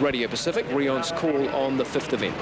Radio Pacific. Rion's call on the 5th event.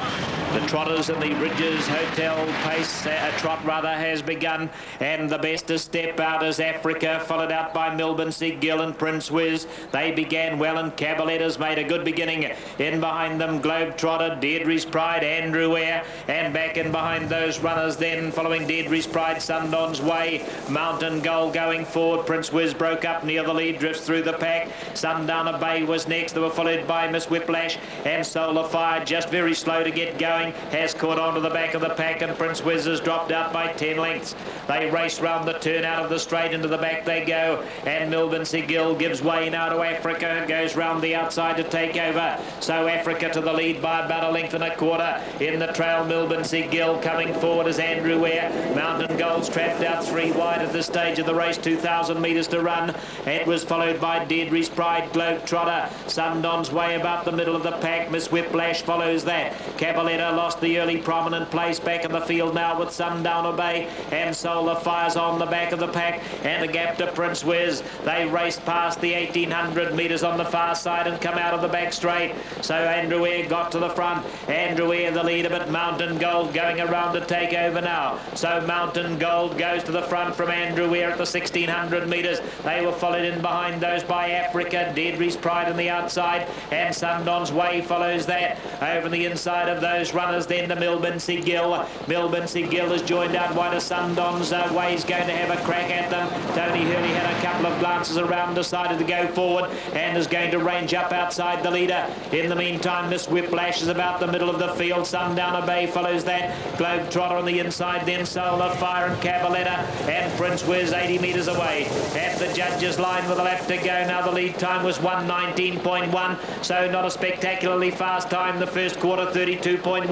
The Trotters in the Bridges Hotel pace, trot rather, has begun, and the best to step out is Africa, followed out by Melbourne Gill and Prince Wiz. They began well, and Caballetta's made a good beginning. In behind them, Globetrotter, Deirdre's Pride, Andrew Eyre, and back in behind those runners then, following Deirdre's Pride, Sundon's Way, Mountain Gold going forward. Prince Wiz broke up near the lead, drifts through the pack. Sundowner Bay was next. They were followed by Miss Whiplash and Solar Fire, just very slow to get going, has caught onto the back of the pack, and Prince Wiz has dropped out by 10 lengths. They race round the turn out of the straight, into the back they go, and Melbourne Gill gives way now to Africa, goes round the outside to take over. So Africa to the lead by about a length and a quarter. In the trail, Melbourne Gill coming forward as Andrew Eyre. Mountain Gold's trapped out 3 wide at this stage of the race, 2,000 metres to run. It was followed by Deirdre's Pride, Globetrotter, Sundon's Way about the middle of the pack. Miss Whiplash follows that. Caballetta lost the early prominent place, back in the field now with Sundowner Bay, and Solar Fire's on the back of the pack, and a gap to Prince Wiz. They raced past the 1,800 metres on the far side and come out of the back straight. So Andrew Eyre got to the front. Andrew Eyre the leader, but Mountain Gold going around to take over now. So Mountain Gold goes to the front from Andrew Eyre at the 1,600 metres. They were followed in behind those by Africa, Deirdre's Pride on the outside, and Sundon's Way follows that. Over the inside of those runners then to Melbourne Gill. Melbourne Gill is joined out wide of Sundon's Way's going to have a crack at them. Tony Hurley had a couple of glances around, decided to go forward, and is going to range up outside the leader. In the meantime, Miss Whiplash is about the middle of the field. Sundowner Bay follows that. Globetrotter on the inside, then Solar Fire and Caballetta, and Prince Wiz 80 metres away. At the judges' line with a lap to go now, the lead time was 1:19.1, so not a spectacularly fast time. The first quarter, 32.1.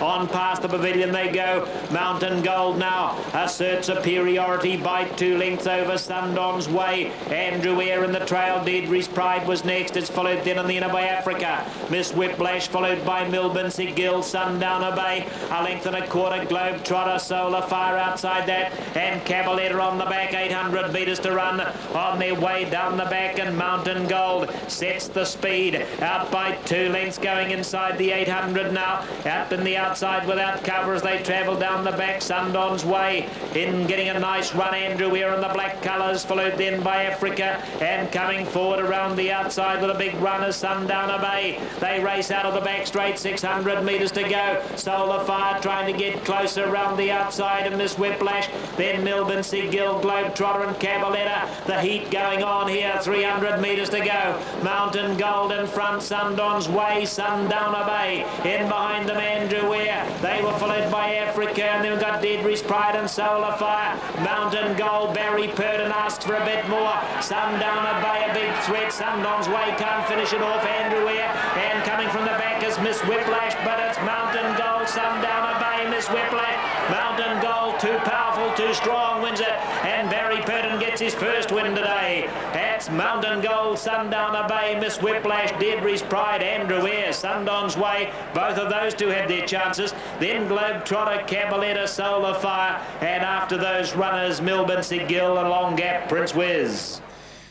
On past the pavilion they go. Mountain Gold now asserts superiority by 2 lengths over Sundon's Way. Andrew Eyre in the trail. Deirdre's Pride was next. It's followed then on the inner by Africa. Miss Whiplash followed by Melbourne Gill, Sundowner Bay, a length and a quarter. Globetrotter, Solar Fire outside that, and Caballetta on the back, 800 metres to run. On their way down the back, and Mountain Gold sets the speed out by 2 lengths, going inside the 800 now. Out in the outside without cover as they travel down the back. Sundon's Way in getting a nice run. Andrew Eyre in the black colours, followed then by Africa, and coming forward around the outside with a big run is Sundowner Bay. They race out of the back straight, 600 metres to go. Solar Fire trying to get closer around the outside, and Miss Whiplash, then Melbourne Gill, Globetrotter and Caballetta. The heat going on here, 300 metres to go. Mountain Gold in front, Sundon's Way, Sundowner Bay. In behind them, Andrew Eyre. They were followed by Africa, and then we've got Deirdre's Pride and Solar Fire. Mountain Gold, Barry Purdon asks for a bit more. Sundowner Bay, a big threat. Sundon's Way can't finish it off. Andrew Eyre, and coming from the back is Miss Whiplash, but it's Mountain Gold, Sundowner Bay, Miss Whiplash. Mountain Gold, too powerful, too strong, wins it, and Barry Purdon gets his first win today. That's Mountain Gold, Sundowner Bay, Miss Whiplash, Deirdre's Pride, Andrew Eyre, Sundon's Way. Both of those two had their chances. Then Globetrotter, Caballetta, Solar Fire, and after those runners, Melbourne Gill and long gap, Prince Wiz.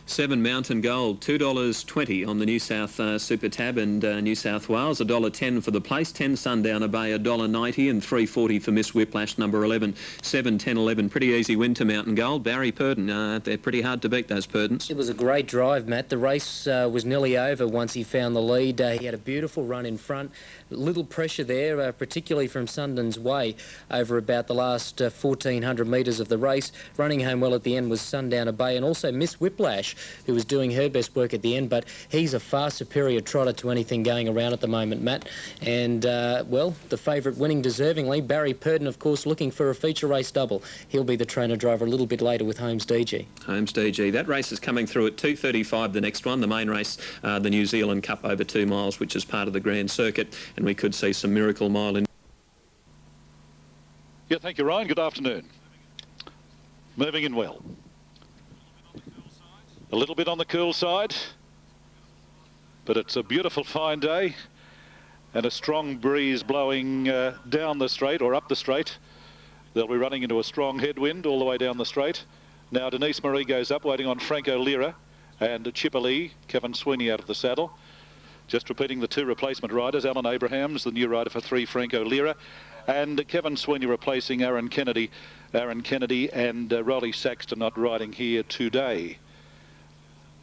7 Mountain Gold, $2.20 on the New South Super Tab, and New South Wales $1.10 for the place. 10 Sundowner Bay $1.90, and $3.40 for Miss Whiplash number 11. 7, 10, 11. Pretty easy win to Mountain Gold. Barry Purdon, they're pretty hard to beat, those Purdons. It was a great drive, Matt. The race was nearly over once he found the lead. He had a beautiful run in front. Little pressure there, particularly from Sundon's Way over about the last 1,400 metres of the race. Running home well at the end was Sundowner Bay, and also Miss Whiplash, who was doing her best work at the end, but he's a far superior trotter to anything going around at the moment, Matt. And, well, the favourite winning deservingly. Barry Purdon, of course, looking for a feature race double. He'll be the trainer driver a little bit later with Holmes DG. Holmes DG. That race is coming through at 2:35, the next one, the main race, the New Zealand Cup over 2 miles, which is part of the Grand Circuit, and we could see some Miracle Mile in. Yeah, thank you, Ryan. Good afternoon. Moving in well. A little bit on the cool side, but it's a beautiful fine day and a strong breeze blowing down the straight or up the straight. They'll be running into a strong headwind all the way down the straight. Now Denise Marie goes up, waiting on Franco Lira and Chipper Lee, Kevin Sweeney out of the saddle. Just repeating the 2 replacement riders, Alan Abrahams, the new rider for 3, Franco Lira, and Kevin Sweeney replacing Aaron Kennedy. Aaron Kennedy and Rolly Saxton not riding here today.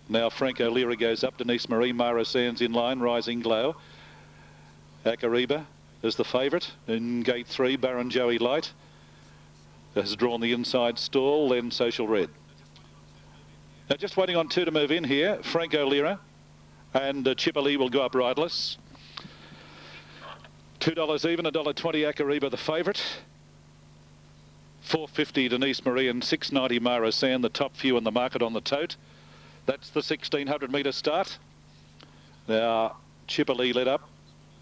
Now Franco Lira goes up, Denise Marie, Mara Sands in line, Rising Glow. Akariba is the favourite in gate 3, Baron Joey Light has drawn the inside stall, then Social Red. Now just waiting on 2 to move in here, Franco Lira and Chipperley will go up riderless. $2 even, $1.20 Akariba the favourite. $4.50 Denise Marie and $6.90 Mara Sand, the top few in the market on the tote. That's the 1600 metre start. Now Chipperley led up,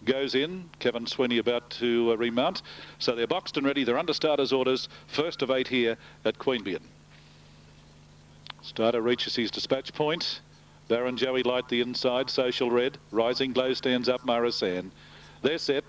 goes in. Kevin Sweeney about to remount. So they're boxed and ready. They're under starters orders. First of 8 here at Queanbeyan. Starter reaches his dispatch point. Baron Joey Light the inside. Social Red. Rising Glow stands up. Mara Sand. They're set.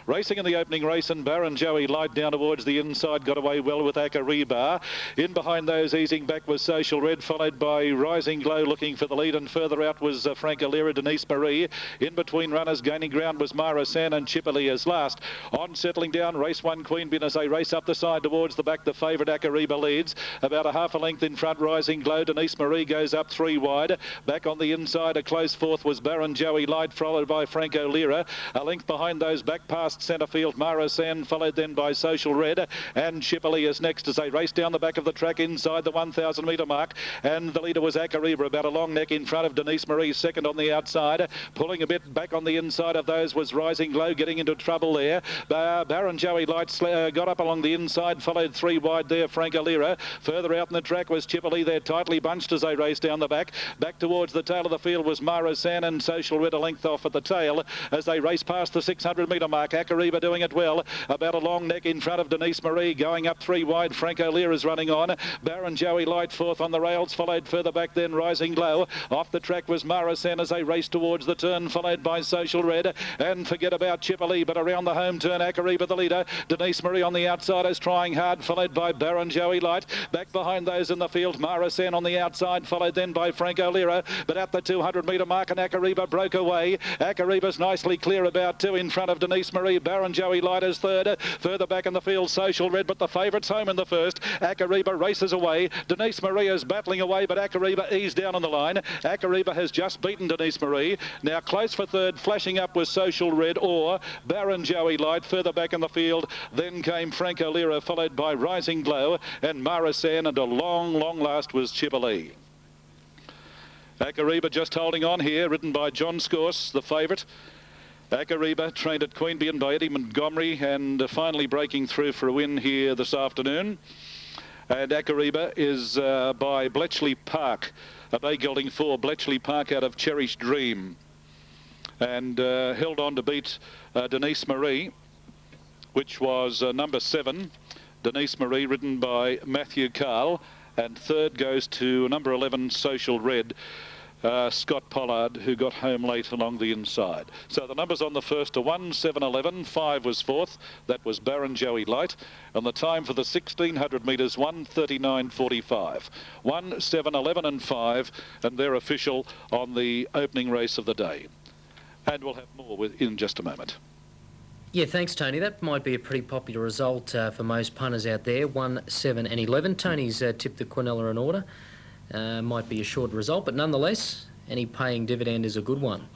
Racing in the opening race, and Baron Joey Light down towards the inside, got away well with Akariba. In behind those, easing back was Social Red, followed by Rising Glow looking for the lead, and further out was Franco Lira, Denise Marie. In between runners, gaining ground was Mara San and Chipperley as last. On settling down, race 1 Queanbeyan as they race up the side towards the back. The favourite Akariba leads about a half a length in front. Rising Glow, Denise Marie goes up 3 wide. Back on the inside, a close fourth was Baron Joey Light, followed by Franco Lira. A length behind those, back past centre field, Mara San, followed then by Social Red, and Chipperley is next as they race down the back of the track inside the 1,000 metre mark, and the leader was Akariba, about a long neck in front of Denise Marie, second on the outside. Pulling a bit back on the inside of those was Rising Glow, getting into trouble there. Baron Joey Light got up along the inside, followed 3 wide there, Franco Lira. Further out in the track was Chipperley, there tightly bunched as they raced down the back. Back towards the tail of the field was Mara San, and Social Red a length off at the tail as they race past the 600 metre mark. Akariba doing it well, about a long neck in front of Denise Marie, going up 3 wide. Franco Lira is running on. Baron Joey Light fourth on the rails, followed further back then Rising Glow. Off the track was Mara San as they raced towards the turn, followed by Social Red, and forget about Chipperley, but around the home turn Akariba the leader. Denise Marie on the outsiders trying hard, followed by Baron Joey Light. Back behind those in the field, Mara San on the outside, followed then by Franco Lira, but at the 200 metre mark and Akariba broke away. Akariba's nicely clear about 2 in front of Denise Marie. Baron Joey Light is third. Further back in the field, Social Red, but the favourites home in the first. Akariba races away. Denise Marie is battling away, but Akariba eased down on the line. Akariba has just beaten Denise Marie. Now close for third, flashing up was Social Red or Baron Joey Light. Further back in the field, then came Franco Lira, followed by Rising Glow and Mara San, and a long last was Chipperley. Akariba just holding on here, ridden by John Scorse, the favourite. Akariba, trained at Queanbeyan by Eddie Montgomery, and finally breaking through for a win here this afternoon. And Akariba is by Bletchley Park, a bay gelding for Bletchley Park out of Cherished Dream, and held on to beat Denise Marie, which was number 7. Denise Marie, ridden by Matthew Carl, and third goes to number 11, Social Red. Scott Pollard, who got home late along the inside. So the numbers on the first are 1, 7, 11. 5 was fourth. That was Baron Joey Light. And the time for the 1600 metres, 1:39.45. 1, 7, 11 and 5. And they're official on the opening race of the day. And we'll have more in just a moment. Yeah, thanks, Tony. That might be a pretty popular result for most punters out there. 1, 7 and 11. Tony's tipped the Quinella in order. Might be a short result, but nonetheless, any paying dividend is a good one.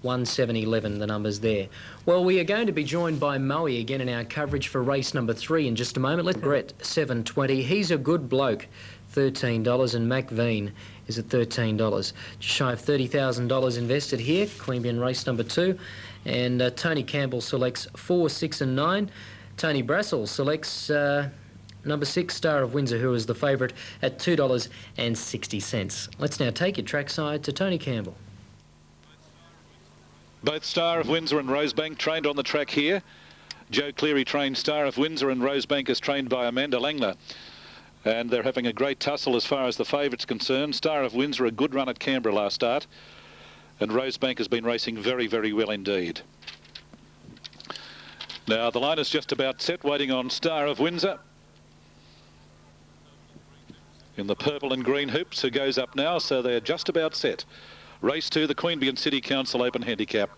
1, 7, 11, the numbers there. Well, we are going to be joined by Moe again in our coverage for race number 3 in just a moment. Let's Brett, 7.20. He's a good bloke, $13, and McVean is at $13. Just shy of $30,000 invested here, Queanbeyan race number 2. And Tony Campbell selects 4, 6 and 9. Tony Brassel selects number 6, Star of Windsor, who is the favourite at $2.60. Let's now take your trackside to Tony Campbell. Both Star of Windsor and Rosebank trained on the track here. Joe Cleary trained Star of Windsor, and Rosebank is trained by Amanda Langler. And they're having a great tussle as far as the favourite's concerned. Star of Windsor, a good run at Canberra last start. And Rosebank has been racing very, very well indeed. Now the line is just about set, waiting on Star of Windsor in the purple and green hoops, who goes up now, so they're just about set. Race 2, the Queanbeyan City Council Open Handicap.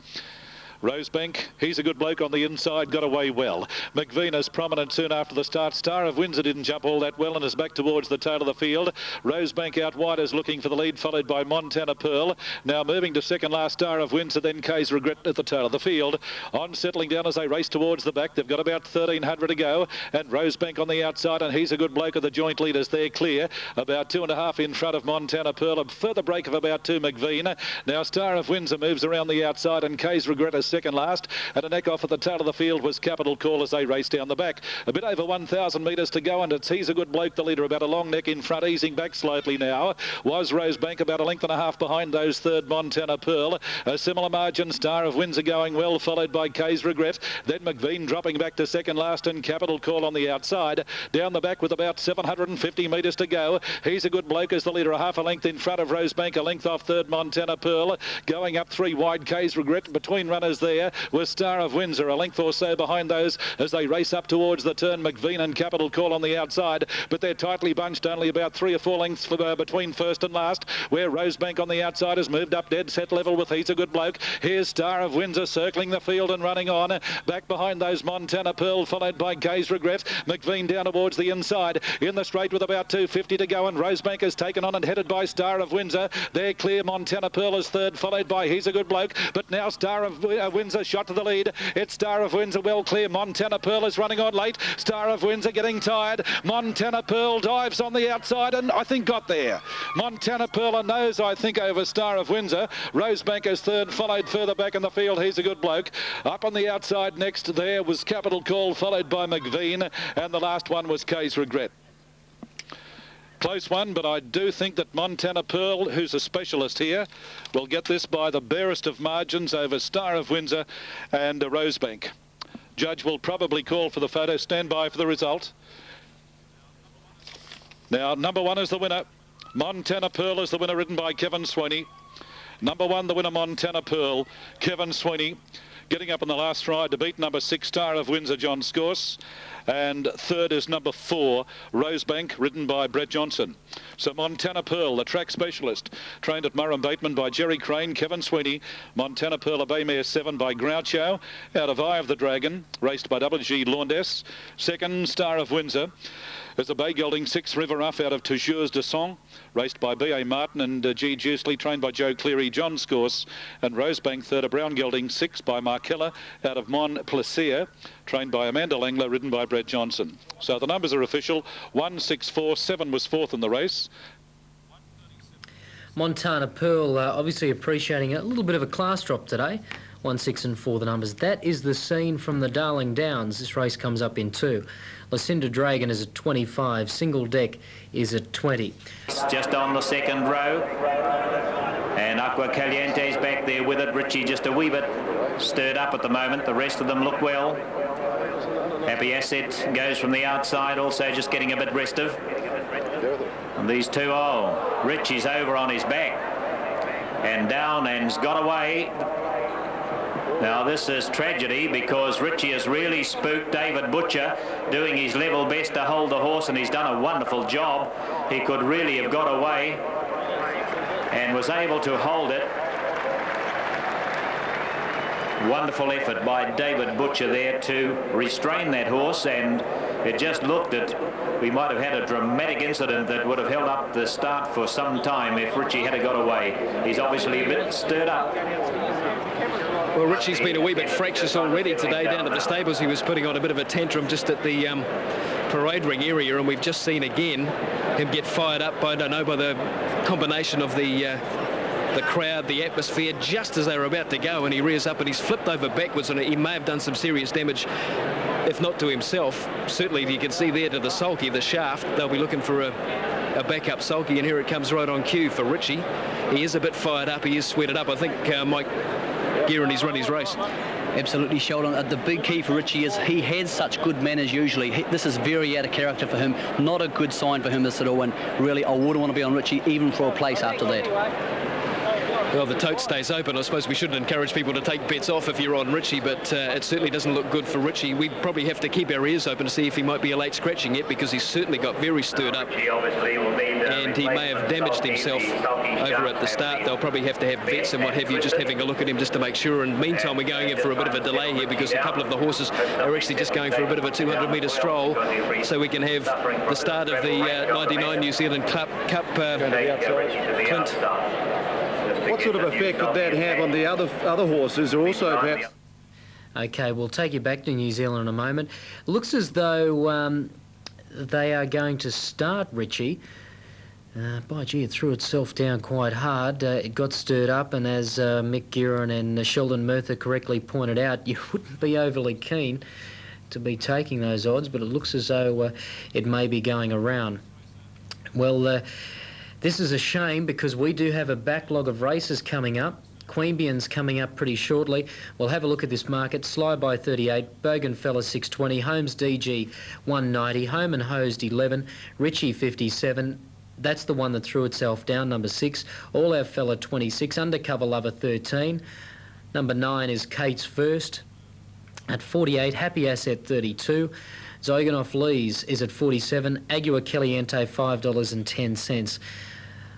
Rosebank, he's a good bloke on the inside, got away well. McVean is prominent soon after the start. Star of Windsor didn't jump all that well and is back towards the tail of the field. Rosebank out wide is looking for the lead, followed by Montana Pearl. Now moving to second last, Star of Windsor, then Kay's Regret at the tail of the field. On settling down as they race towards the back. They've got about 1,300 to go, and Rosebank on the outside, and he's a good bloke of the joint leaders. They're clear, about 2.5 in front of Montana Pearl. A further break of about 2 McVean. Now Star of Windsor moves around the outside, and Kay's Regret is second last, and a neck off at the tail of the field was Capital Call as they race down the back. A bit over 1,000 metres to go, and it's He's a Good Bloke, the leader, about a long neck in front, easing back slightly now. Was Rosebank about a length and a half behind those third Montana Pearl. A similar margin, Star of Windsor going well, followed by Kay's Regret. Then McVean dropping back to second last, and Capital Call on the outside. Down the back with about 750 metres to go. He's a Good Bloke as the leader, a half a length in front of Rosebank, a length off third Montana Pearl. Going up 3 wide, Kay's Regret. Between runners there was Star of Windsor, a length or so behind those as they race up towards the turn. McVean and Capital Call on the outside, but they're tightly bunched, only about 3 or 4 lengths for, between first and last, where Rosebank on the outside has moved up dead set level with He's a Good Bloke. Here's Star of Windsor circling the field and running on. Back behind those Montana Pearl, followed by Kay's Regret. McVean down towards the inside, in the straight with about 250 to go, and Rosebank is taken on and headed by Star of Windsor. They're clear. Montana Pearl is third, followed by He's a Good Bloke, but now Star of Windsor shot to the lead. It's Star of Windsor well clear. Montana Pearl is running on late. Star of Windsor getting tired. Montana Pearl dives on the outside and I think got there. Montana Pearl a nose, I think, over Star of Windsor. Rosebank is third, followed further back in the field. He's a Good Bloke. Up on the outside next there was Capital Call, followed by McVean, and the last one was Kay's Regret. Close one, but I do think that Montana Pearl, who's a specialist here, will get this by the barest of margins over Star of Windsor and Rosebank. Judge will probably call for the photo. Stand by for the result. Now, number 1 is the winner. Montana Pearl is the winner, ridden by Kevin Sweeney. Number 1, the winner, Montana Pearl. Kevin Sweeney getting up in the last ride to beat number 6, Star of Windsor, John Scourse. And third is number 4, Rosebank, ridden by Brett Johnson. So Montana Pearl, the track specialist, trained at Murrum Bateman by Jerry Crane, Kevin Sweeney. Montana Pearl, a Bay Mare 7 by Groucho, out of Eye of the Dragon, raced by W.G. Laundes. Second, Star of Windsor. There's a bay gelding 6 River Rough out of Toujours de Sang, raced by B.A. Martin and G. Juiceley, trained by Joe Cleary, John Scourse. And Rosebank third, a brown gelding 6 by Markella out of Montplaisir, trained by Amanda Langler, ridden by Brett Johnson. So the numbers are official. 1, 6, 4, 7 was fourth in the race. Montana Pearl obviously appreciating a little bit of a class drop today. 1, 6 and 4 the numbers. That is the scene from the Darling Downs. This race comes up in 2. Lucinda Dragon is at 25. Single Deck is at 20. Just on the second row. And Aqua Caliente's back there with it. Richie just a wee bit stirred up at the moment. The rest of them look well. Happy Asset goes from the outside, also just getting a bit restive. And these two, Richie's over on his back. And down and's got away. Now this is tragedy because Richie has really spooked David Butcher, doing his level best to hold the horse, and he's done a wonderful job. He could really have got away and was able to hold it. Wonderful effort by David Butcher there to restrain that horse, and it just looked at, we might have had a dramatic incident that would have held up the start for some time if Richie had got away. He's obviously a bit stirred up. Well, Richie's been a wee bit fractious already today down at the stables. He was putting on a bit of a tantrum just at the parade ring area, and we've just seen again him get fired up by, I don't know, by the combination of the crowd, the atmosphere, just as they were about to go, and he rears up and he's flipped over backwards, and he may have done some serious damage, if not to himself. Certainly you can see there to the sulky, the shaft. They'll be looking for a backup sulky, and here it comes right on cue for Richie. He is a bit fired up, he is sweated up. I think Mike Gearon, he's run his race. Absolutely, Sheldon. The big key for Richie is he has such good manners usually. This is very out of character for him. Not a good sign for him this at all, and really I wouldn't want to be on Richie even for a place after that. Well, the tote stays open. I suppose we shouldn't encourage people to take bets off if you're on Richie, but it certainly doesn't look good for Richie. We probably have to keep our ears open to see if he might be a late scratching yet, because he's certainly got very stirred up, and he may have damaged himself over at the start. They'll probably have to have vets and what have you just having a look at him just to make sure. And meantime, we're going in for a bit of a delay here because a couple of the horses are actually just going for a bit of a 200-metre stroll, so we can have the start of the 99 New Zealand Cup. Clint. What sort of effect could that have on the other horses who also perhaps... Okay, we'll take you back to New Zealand in a moment. Looks as though they are going to start Richie. By gee, it threw itself down quite hard. It got stirred up, and as Mick Guerin and Sheldon Murtha correctly pointed out, you wouldn't be overly keen to be taking those odds, but it looks as though it may be going around. Well, this is a shame because we do have a backlog of races coming up. Queanbeyan's coming up pretty shortly. We'll have a look at this market. Sly by 38, Bougainfella 620, Holmes DG 190, Home and Hosed 11, Richie 57. That's the one that threw itself down, number 6. All Our Fella 26, Undercover Lover 13. Number 9 is Kate's First at 48, Happy Asset 32. Zoganov Lees is at 47, Agua Caliente $5.10.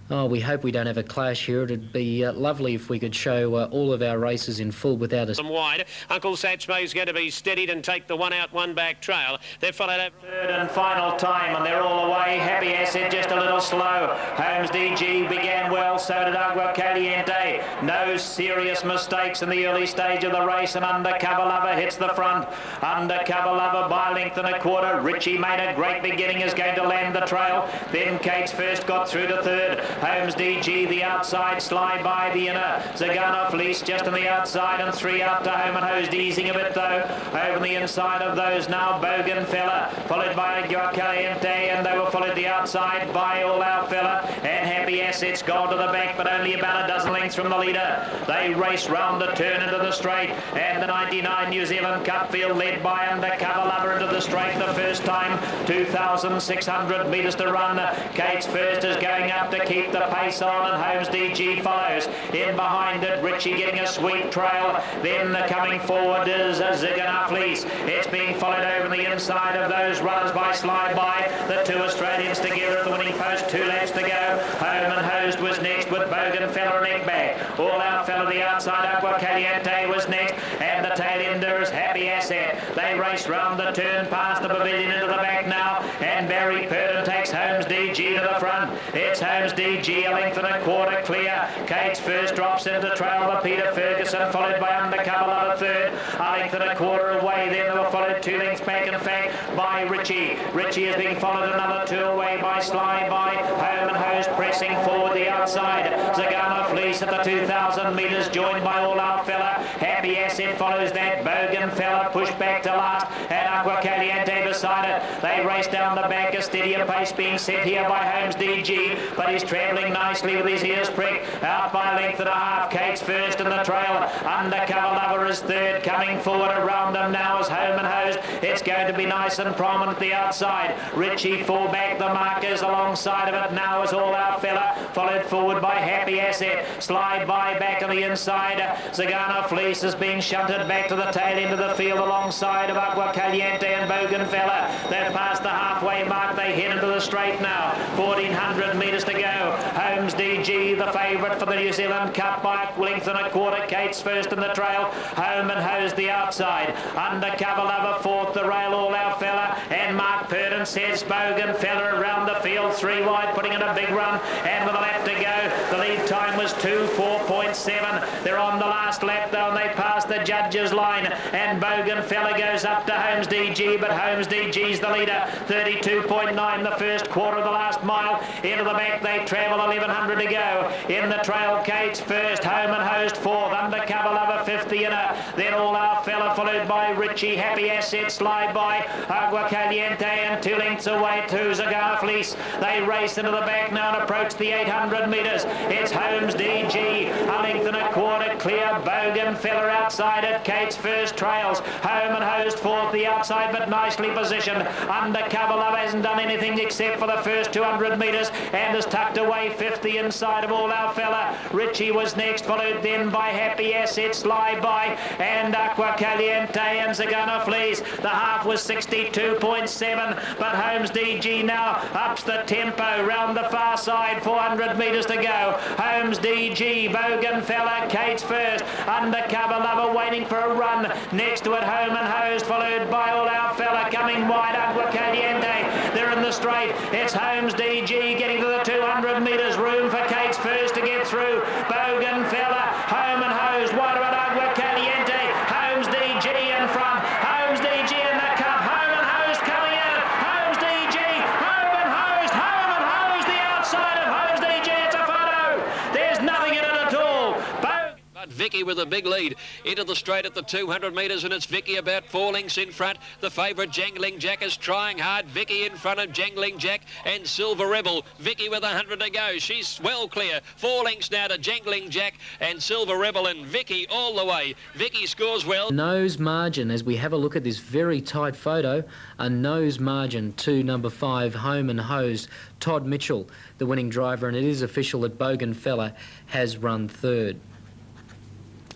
Oh, we hope we don't have a clash here. It'd be lovely if we could show all of our races in full without us. Wide. Uncle Satchmo's going to be steadied and take the one out, one back trail. They're followed up. Third and final time, and they're all away. Happy Asset just a little slow. Holmes DG began well, so did Agua Caliente. No serious mistakes in the early stage of the race, and Undercover Lover hits the front. Undercover Lover by length and a quarter. Richie made a great beginning, is going to land the trail. Then Kate's First got through to third. Holmes DG the outside, Sly by the inner. Zagano Fleece just on the outside, and 3 out to Home and Hosed, easing a bit though. Over the inside of those now Bougainfella, followed by Agua Caliente, and they were followed the outside by All Our Fella, and Happy Assets gone to the back, but only about a dozen lengths from the leader. They race round the turn into the straight, and the 99 New Zealand Cup field led by Undercover Lover into the straight the first time. 2,600 metres to run. Kate's First is going up to keep the pace on, and Holmes DG follows. In behind it, Richie getting a sweet trail. Then coming forward is Zigana Fleece. It's being followed over the inside of those runners by Sly by. The 2 Australians together at the winning post, 2 laps to go. Home and Hosed was next with Bougainfella and Eggback. All Our Fella the outside, Agua Caliente was next, and the tail ender is Happy Asset. They race round the turn past the pavilion into the back now, and Barry Purdon takes Holmes DG to the front. It's Holmes DG, a length and a quarter clear. Kate's First drops into trail the Peter Ferguson, followed by Undercover Lover third. A length and a quarter away, then they were followed 2 lengths back, in fact, by Richie. Richie is being followed another 2 away by Sly by. Home and Hosed pressing forward the outside. Zagano Fleece at the 2,000 metres, joined by All Our Fella. Happy Asset follows that. Bougainfella pushed back to last, and Agua Caliente beside it. They race down the back, a steadier pace being set here by Holmes DG, but he's travelling nicely with his ears pricked. Out by a length and a half, Kate's First in the trail. Undercover Lover is third. Coming forward around them now is Home and Hosed. It's going to be nice and prominent the outside. Richie full back, the markers alongside of it now is All Our Fella, followed forward by Happy Asset. Slide by back on the inside. Zagano Fleece is being shunted back to the tail end of the field alongside of Agua Caliente and Bougainfella. They've passed the halfway mark. They head into the straight now. 1,400 metres to go. Holmes DG, the favourite for the New Zealand Cup by a length and a quarter. Kate's First in the trail. Home and Hosed the outside. Undercover Lover fourth, the rail All Our Fella, and Mark Purdon says Bougainfella around the field 3 wide, putting in a big run, and with a lap to go, the lead time was 2:04.7. They're on the last lap though, and they pass the judges line, and Bougainfella goes up to Holmes DG, but Holmes DG's the leader. 32.9 the first quarter of the last mile. Into the back they travel, 1,100 to go. In the trail, Kate's First, Home and Hosed fourth, Undercover Lover fifth, the inner. Then All Our Fella, followed by Richie. Happy Asset slide by Agua Caliente, and 2 lengths away to Zagana Fleece. They race into the back now and approach the 800 metres. It's Holmes DG, a length and a quarter clear. Bougainfella outside it. it. Kate's first trails. Home and Host fourth, the outside, but nicely positioned. Undercover Love hasn't done anything except for the first 200 metres and is tucked away fifth, the inside of All Our Fella. Richie was next, followed then by Happy Assets, Lie By, and Aqua Caliente and Zagana Fleas. The half was 62.7, but Holmes DG now ups the tempo round the far side. 400 metres to go. Holmes DG, Bogan Fella, Kate's first. Undercover Lover waiting for a run. Next to it, Home and Host, followed by All Our Fella, coming wide. Aqua Caliente, they're in the straight. It's Holmes DG getting to the 200 metres. Room for Kate's first to get through. Bogan Fella, Home and Host, wide about Aqua Caliente. Holmes DG in front. Holmes DG in the cup. Home and Host coming out. Holmes DG, Home and Host, the outside of Holmes DG. It's a photo. There's nothing in it at all. But Vicky with a big lead into the straight at the 200 metres, and it's Vicky about 4 lengths in front. The favourite Jangling Jack is trying hard. Vicky in front of Jangling Jack and Silver Rebel. Vicky with 100 to go. She's well clear. 4 lengths now to Jangling Jack and Silver Rebel, and Vicky all the way. Vicky scores well. Nose margin, as we have a look at this very tight photo, a nose margin to number 5, Home and Hose. Todd Mitchell, the winning driver, and it is official that Bogan Fella has run third.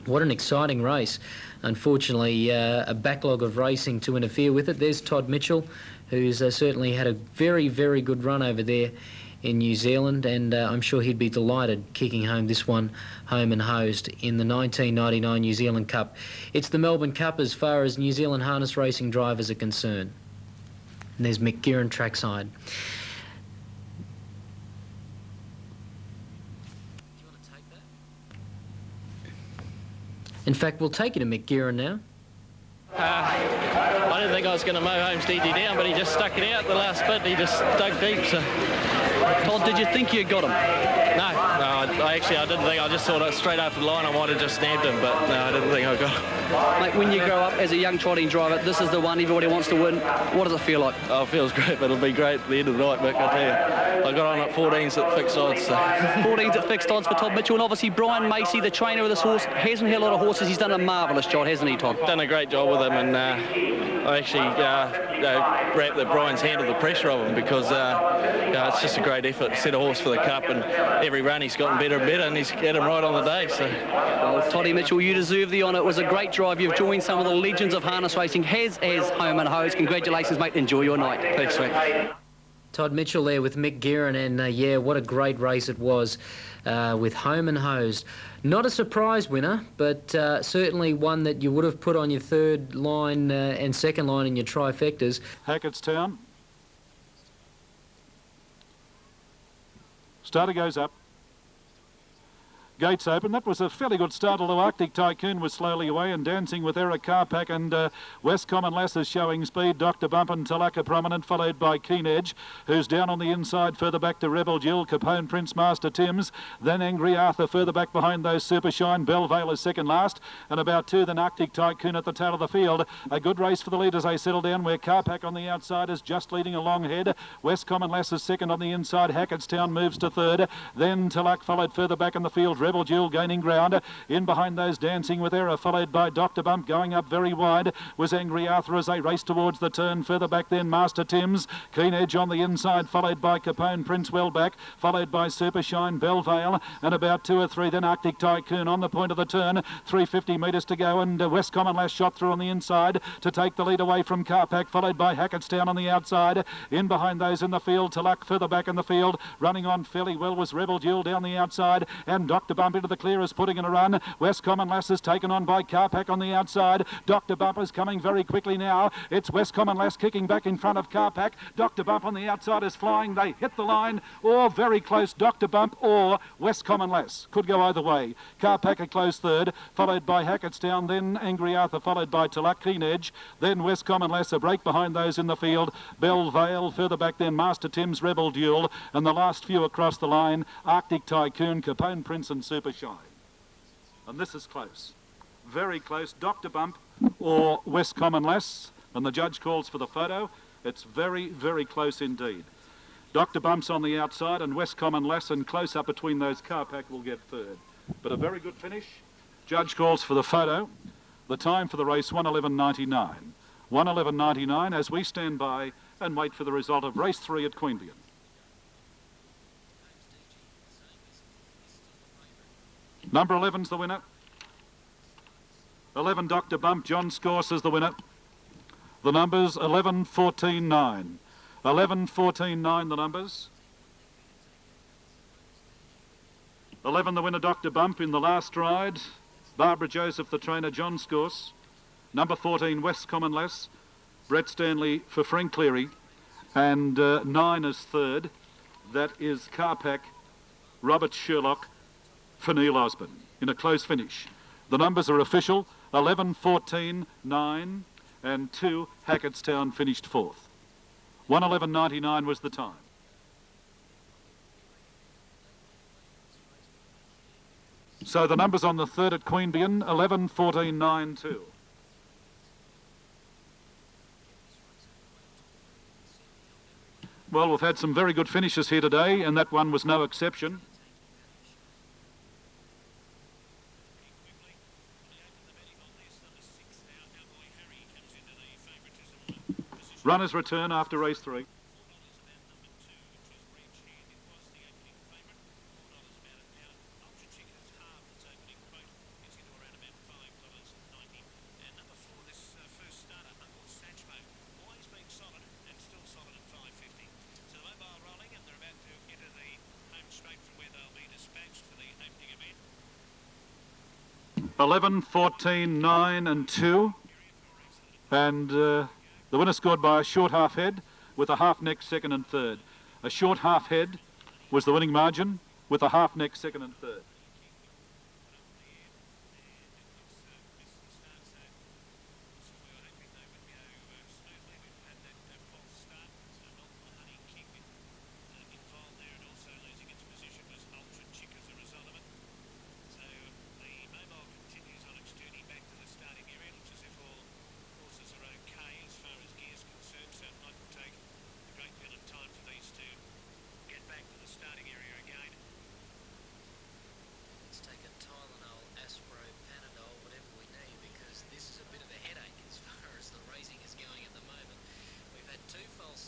What an exciting race. Unfortunately, a backlog of racing to interfere with it. There's Todd Mitchell, who's certainly had a very, very good run over there in New Zealand, and I'm sure he'd be delighted kicking home this one, Home and Hosed, in the 1999 New Zealand Cup. It's the Melbourne Cup as far as New Zealand harness racing drivers are concerned. And there's Mick Guerin trackside. In fact, we'll take you to Mick Guerin now. I didn't think I was going to mow Holmes DG down, but he just stuck it out the last bit. He just dug deep. So, Todd, did you think you got him? No, I didn't think. I just thought straight after the line I might have just snapped him, but no, I didn't think I got him. Mate, when you grow up as a young trotting driver, this is the one everybody wants to win. What does it feel like? Oh, it feels great, but it'll be great at the end of the night, Mick, I tell you. I got on at 14s at fixed odds. So. 14s at fixed odds for Todd Mitchell, and obviously Brian Macy, the trainer of this horse, hasn't had a lot of horses. He's done a marvellous job, hasn't he, Todd? Done a great job with him, and I actually wrapped that Brian's handled the pressure of him, because it's just a great effort to set a horse for the Cup, and every run he's gotten better and better, and he's had him right on the day. So, well, Toddy Mitchell, you deserve the honour. It was a great drive. You've joined some of the legends of harness racing, as Home and Hose. Congratulations, mate. Enjoy your night. Thanks, mate. Todd Mitchell there with Mick Guerin, and yeah, what a great race it was with Home and Hosed. Not a surprise winner, but certainly one that you would have put on your third line and second line in your trifectas. Hackettstown. Starter goes up. Gates open. That was a fairly good start, although Arctic Tycoon was slowly away and dancing with Eric Carpack, and West Common Lasses showing speed. Dr. Bump and Talaka prominent, followed by Keen Edge, who's down on the inside, further back to Rebel Jill, Capone Prince, Master Tim's, then Angry Arthur further back behind those Super Shine. Bellevale is second last, and about 2 then Arctic Tycoon at the tail of the field. A good race for the lead as they settle down, where Carpack on the outside is just leading along ahead. West Common Lasses second on the inside. Hackettstown moves to third, then Talak followed further back in the field. Rebel Jill gaining ground. In behind those Dancing with Error, followed by Dr. Bump. Going up very wide was Angry Arthur as they race towards the turn. Further back then Master Tim's. Keen Edge on the inside, followed by Capone Prince well back, followed by Super Shine, Bellevale, and about 2 or 3 then Arctic Tycoon on the point of the turn. 350 metres to go, and West Common Lass shot through on the inside to take the lead away from Carpack, followed by Hackettstown on the outside. In behind those in the field, Talak further back in the field, running on fairly well was Rebel Jewel down the outside, and Dr. Bump into the clear is putting in a run. West Common Lass is taken on by Carpack on the outside. Dr. Bump is coming very quickly now. It's West Common Lass kicking back in front of Carpack. Dr. Bump on the outside is flying. They hit the line, or very close. Dr. Bump or West Common Lass. Could go either way. Carpack a close third, followed by Hackettstown, then Angry Arthur, followed by Talak, Keen Edge, then West Common Lass, a break behind those in the field. Bellevale, further back then Master Tim's, Rebel Duel, and the last few across the line, Arctic Tycoon, Capone Prince and Super Shine. And this is close, very close. Dr. Bump or West Common Lass, and the judge calls for the photo. It's very, very close indeed. Dr. Bump's on the outside, and West Common Lass, and close up between those, Carpack will get third. But a very good finish. Judge calls for the photo. The time for the race, 1:11.99. 1:11.99 as we stand by and wait for the result of race 3 at Queanbeyan. Number 11's the winner. 11 Dr. Bump, John Scorse is the winner. The numbers 11.14.9. 11.14.9 the numbers. 11 the winner, Dr. Bump in the last ride. Barbara Joseph the trainer, John Scorse. Number 14 West Commonwealth, Brett Stanley for Frank Cleary. And 9 is third. That is Carpack, Robert Sherlock for Neil Osborne in a close finish. The numbers are official. 11.14.9 and 2 Hackettstown finished fourth. 1:11.99 was the time. So the numbers on the third at Queanbeyan, 11.14.9.2. Well, we've had some very good finishes here today, and that one was no exception. Runners return after race 3. Eleven, 14, 9 and 2. And the winner scored by a short half head with a half neck second and third. A short half head was the winning margin with a half neck second and third.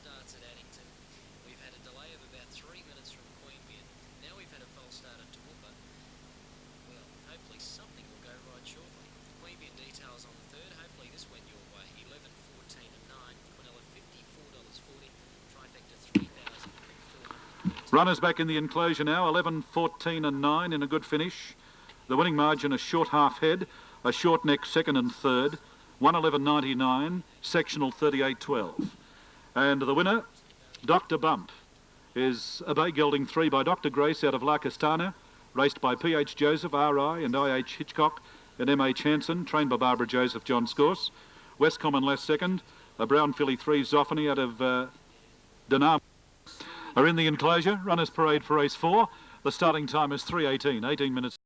starts at Addington. We've had a delay of about 3 minutes from Queanbeyan. Now we've had a false start at Toowoomba. Well, hopefully something will go right shortly. Queanbeyan details on the third. Hopefully this went your way. 11, 14 and 9. Quinella $54.40. Trifecta 3,400. Runners back in the enclosure now. 11, 14 and 9 in a good finish. The winning margin, a short half head, a short neck second and third. 1:11.99, sectional 38.12. And the winner, Dr. Bump, is a bay gelding 3 by Dr. Grace out of La Castana, raced by P.H. Joseph, R.I. and I.H. Hitchcock and M.H. Hansen, trained by Barbara Joseph, John Scorse. West Common last second, a brown filly 3, Zoffany out of Denham are in the enclosure. Runners parade for race 4. The starting time is 3:18, 18 minutes.